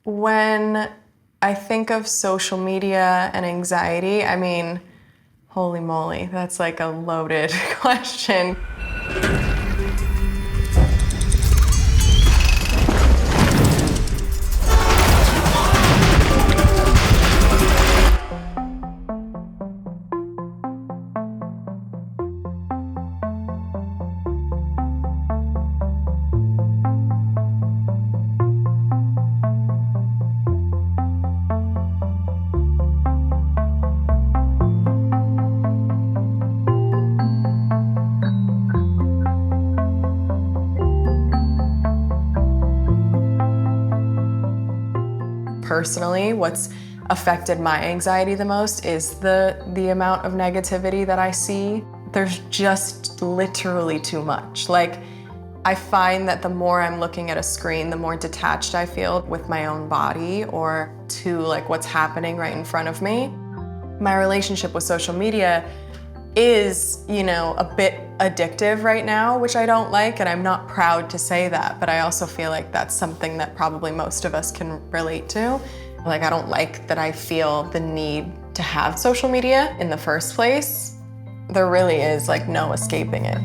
When I think of social media and anxiety, I mean, holy moly, that's like a loaded question. Personally, what's affected my anxiety the most is the amount of negativity that I see. There's just literally too much. Like, I find that the more I'm looking at a screen, the more detached I feel with my own body or to like what's happening right in front of me. My relationship with social media is, a bit addictive right now, which I don't like, and I'm not proud to say that, but I also feel like that's something that probably most of us can relate to. Like, I don't like that I feel the need to have social media in the first place. There really is like no escaping it.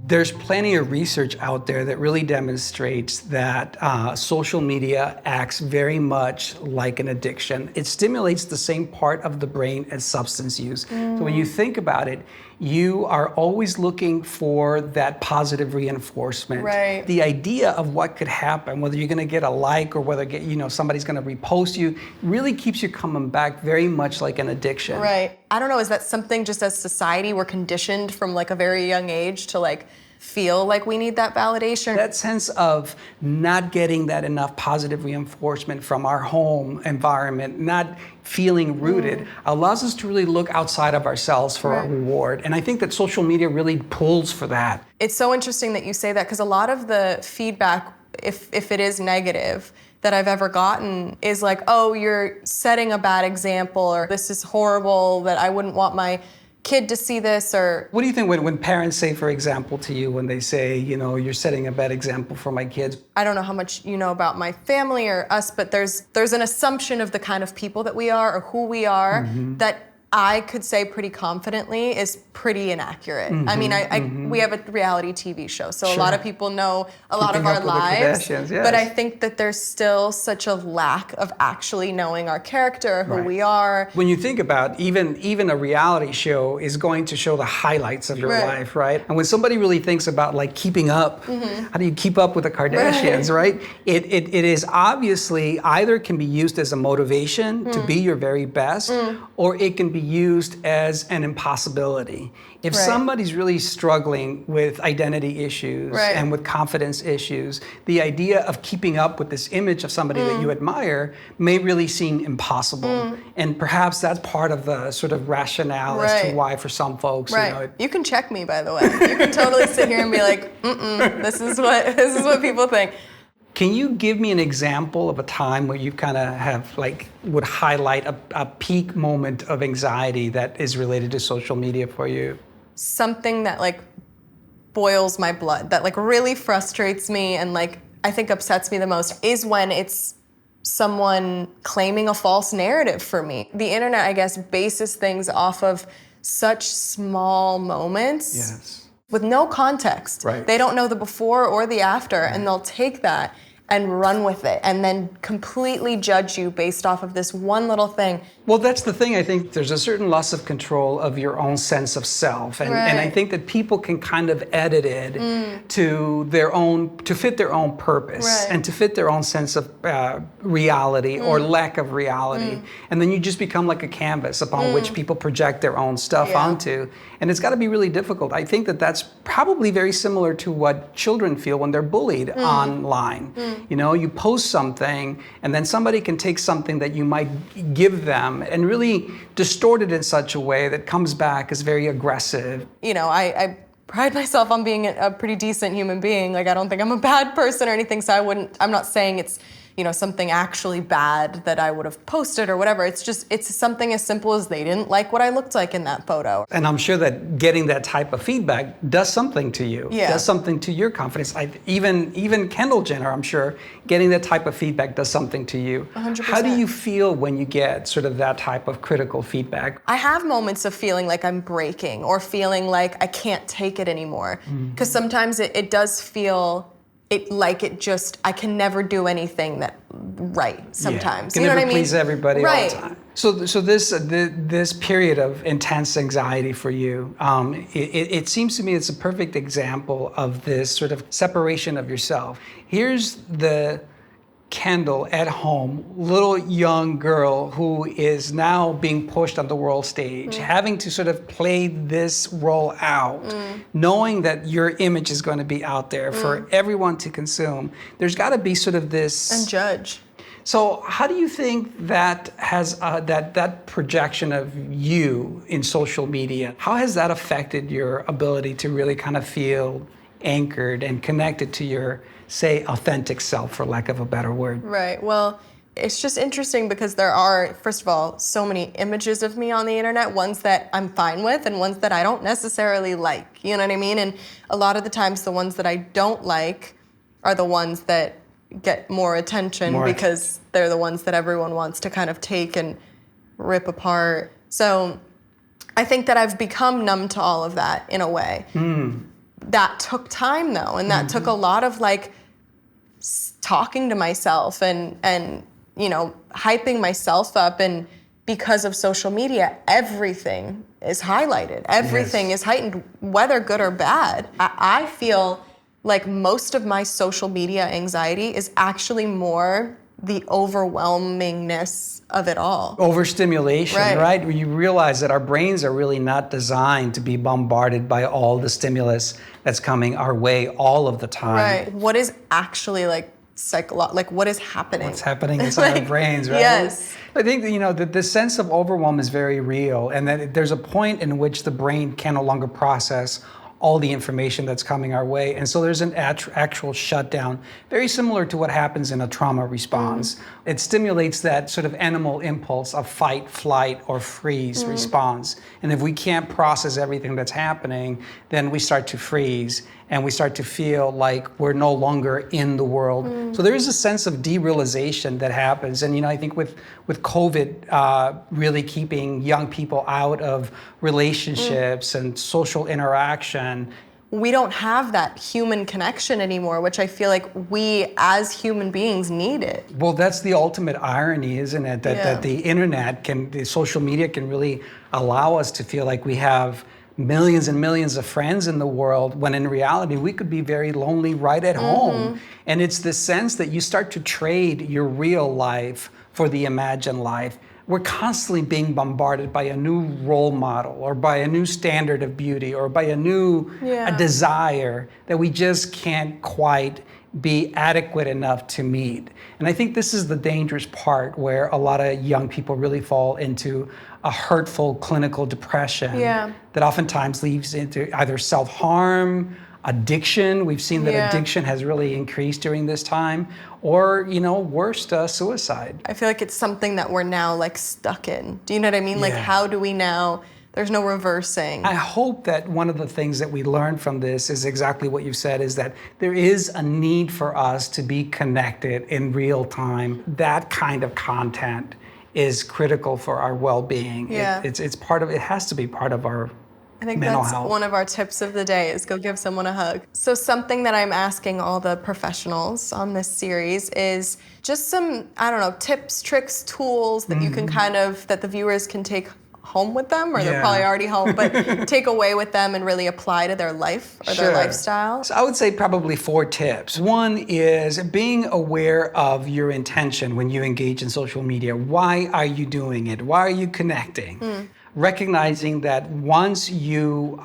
There's plenty of research out there that really demonstrates that social media acts very much like an addiction. It stimulates the same part of the brain as substance use. So when you think about it, you are always looking for that positive reinforcement. Right. The idea of what could happen, whether you're gonna get a like or whether somebody's gonna repost you, really keeps you coming back very much like an addiction. Right. I don't know, is that something just as society we're conditioned from like a very young age to like feel like we need that validation? That sense of not getting that enough positive reinforcement from our home environment, not feeling rooted, allows us to really look outside of ourselves for a reward. And I think that social media really pulls for that. It's so interesting that you say that, because a lot of the feedback, if it is negative, that I've ever gotten is like, oh, you're setting a bad example, or this is horrible, that I wouldn't want my kid to see this, or... What do you think when parents say, for example, to you, when they say, you're setting a bad example for my kids? I don't know how much you know about my family or us, but there's an assumption of the kind of people that we are or who we are that I could say pretty confidently is pretty inaccurate. I mean, we have a reality TV show, so a lot of people know a lot of our lives, yes. but I think that there's still such a lack of actually knowing our character, who we are. When you think about even a reality show is going to show the highlights of your life, right? And when somebody really thinks about like keeping up, how do you keep up with the Kardashians, right? It is obviously either can be used as a motivation to be your very best, or it can be used as an impossibility. If somebody's really struggling with identity issues and with confidence issues, the idea of keeping up with this image of somebody that you admire may really seem impossible. And perhaps that's part of the sort of rationale as to why for some folks, you can check me, by the way. You can totally sit here and be like, this is what people think. Can you give me an example of a time where you kind of would highlight a peak moment of anxiety that is related to social media for you? Something that like boils my blood, that like really frustrates me and like I think upsets me the most is when it's someone claiming a false narrative for me. The internet, I guess, bases things off of such small moments with no context. They don't know the before or the after, and they'll take that and run with it and then completely judge you based off of this one little thing. Well, that's the thing. I think there's a certain loss of control of your own sense of self. And I think that people can kind of edit it to fit their own purpose and to fit their own sense of reality or lack of reality. And then you just become like a canvas upon which people project their own stuff onto. And it's got to be really difficult. I think that that's probably very similar to what children feel when they're bullied online. You post something and then somebody can take something that you might give them and really distort it in such a way that comes back as very aggressive. I pride myself on being a pretty decent human being. Like, I don't think I'm a bad person or anything, so I'm not saying it's something actually bad that I would have posted or whatever. It's something as simple as they didn't like what I looked like in that photo. And I'm sure that getting that type of feedback does something to you. Yeah. Does something to your confidence. Even Kendall Jenner, I'm sure, getting that type of feedback does something to you. 100%. How do you feel when you get sort of that type of critical feedback? I have moments of feeling like I'm breaking or feeling like I can't take it anymore. Because sometimes it does feel I can never do anything right sometimes. You can never please everybody right. all the time. So this period of intense anxiety for you, it seems to me it's a perfect example of this sort of separation of yourself. Here's the Kendall at home, little young girl who is now being pushed on the world stage, having to sort of play this role out, knowing that your image is going to be out there for everyone to consume. There's got to be sort of this... And judge. So how do you think that has that projection of you in social media, how has that affected your ability to really kind of feel anchored and connected to your, say, authentic self, for lack of a better word? Right. Well, it's just interesting because there are, first of all, so many images of me on the internet, ones that I'm fine with and ones that I don't necessarily like. You know what I mean? And a lot of the times the ones that I don't like are the ones that get more attention because they're the ones that everyone wants to kind of take and rip apart. So I think that I've become numb to all of that in a way. That took time though, and that took a lot of talking to myself and hyping myself up. And because of social media, everything is highlighted. Everything is heightened, whether good or bad. I feel like most of my social media anxiety is actually more the overwhelmingness of it all. Overstimulation, right? Where you realize that our brains are really not designed to be bombarded by all the stimulus that's coming our way all of the time. Right. What is actually what is happening? What's happening inside our brains, right? Yes. I think that the sense of overwhelm is very real, and that there's a point in which the brain can no longer process all the information that's coming our way. And so there's an actual shutdown, very similar to what happens in a trauma response. It stimulates that sort of animal impulse of fight, flight, or freeze response. And if we can't process everything that's happening, then we start to freeze and we start to feel like we're no longer in the world. So there is a sense of derealization that happens. And I think with COVID really keeping young people out of relationships and social interaction, we don't have that human connection anymore, which I feel like we as human beings need it. Well, that's the ultimate irony, isn't it? That the social media can really allow us to feel like we have millions and millions of friends in the world, when in reality we could be very lonely right at home. And it's the sense that you start to trade your real life for the imagined life. We're constantly being bombarded by a new role model or by a new standard of beauty or by a desire that we just can't quite be adequate enough to meet. And I think this is the dangerous part, where a lot of young people really fall into a hurtful clinical depression that oftentimes leads into either self-harm, addiction. We've seen that addiction has really increased during this time, or, worst, suicide. I feel like it's something that we're now stuck in. Do you know what I mean? How do we now? There's no reversing. I hope that one of the things that we learn from this is exactly what you've said, is that there is a need for us to be connected in real time. That kind of content is critical for our well-being. It's part of, it has to be part of our I think mental that's health. One of our tips of the day is go give someone a hug. So something that I'm asking all the professionals on this series is just some, tips, tricks, tools that you can that the viewers can take home with them, or they're probably already home, but take away with them and really apply to their life or their lifestyle. So I would say probably 4 tips. One is being aware of your intention when you engage in social media. Why are you doing it? Why are you connecting? Recognizing that once you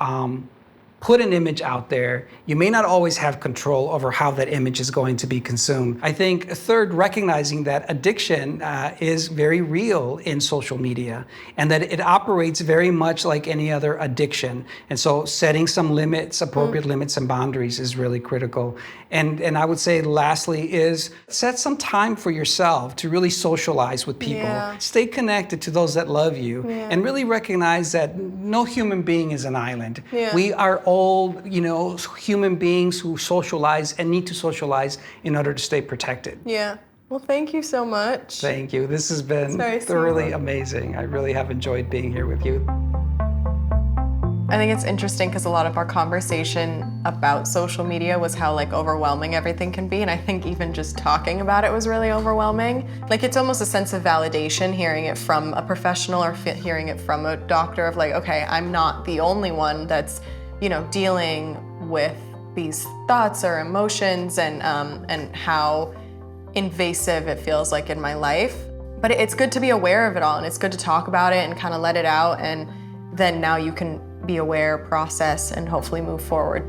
put an image out there, you may not always have control over how that image is going to be consumed. I think third, recognizing that addiction is very real in social media and that it operates very much like any other addiction. And so setting some limits, appropriate limits and boundaries is really critical. And I would say lastly is set some time for yourself to really socialize with people. Yeah. Stay connected to those that love you and really recognize that no human being is an island. Yeah. We are all, human beings who socialize and need to socialize in order to stay protected. Yeah. Well, thank you so much. Thank you. This has been thoroughly amazing. I really have enjoyed being here with you. I think it's interesting because a lot of our conversation about social media was how overwhelming everything can be, and I think even just talking about it was really overwhelming. It's almost a sense of validation hearing it from a professional or hearing it from a doctor of okay, I'm not the only one that's dealing with these thoughts or emotions and how invasive it feels like in my life. But it's good to be aware of it all, and it's good to talk about it and kind of let it out, and then now you can be aware, process, and hopefully move forward.